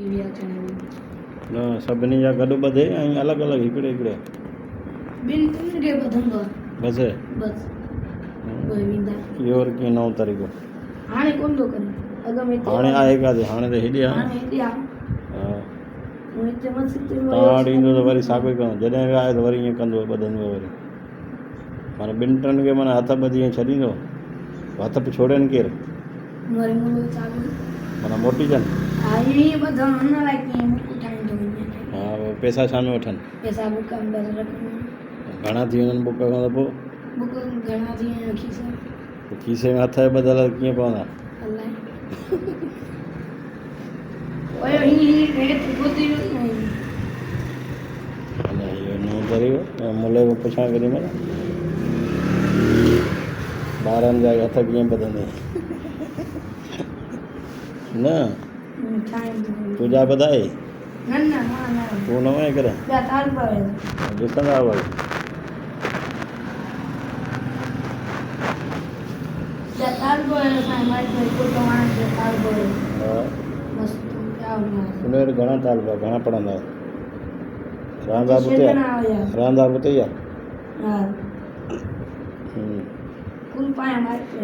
TV अचण न सभिनी जा गॾु ॿधे ऐं अलॻि अलॻि हिकिड़े हिकिड़े ॿिनि टिनि खे ॿधंदो आहे बसि बसि उहे वेंदा इहो वरी कीअं नओं तरीक़ो हाणे कोन थो करे अॻ में हाणे आहे काथे हाणे त हेॾे आहे हाणे हेॾे आहे हा हुन हिते मस्जिद में तव्हां वटि ईंदो त वरी साॻियो ई कंदो जॾहिं बि आहे त वरी ईअं कंदो ॿधंदो वरी माना ॿिनि टिनि खे माना हथ ॿधी ईअं छॾींदो हथ बि छोड़ेनि केरु वरी मुंहिंजो चालू माना मोटी जन हा ईअं ॿधण हुन लाइ कीअं बुक ठाहींदो वञे हा पैसा छा में वठनि पैसा बुक में बसि रखूं घणा थी वञनि बुक खां त पोइ बुक घणा थी विया खीसा खीसे में हथ ॿधल कीअं पवंदा अलाए ओए हीअ हेठि ॿुधी अने इहो नओं तरीक़ो ऐं मुले में पुछां केॾी महिल ॿारनि जा हथ कीअं ॿधंदे न तुंहिंजा ॿधाए न न मां न तूं न वञे करे ॿिया ताल पर ॾिसंदा भई ॿिया ताल पर असांजे माइट में फोटो हाणे ताल पर हा मस्तु क्या हुआ उन वटि घणा तालबा घणा पढ़ंदा आहियो रहंदा बि उते आहे रहंदा बि उते ई आहे हा हम्म कुल पाया माइट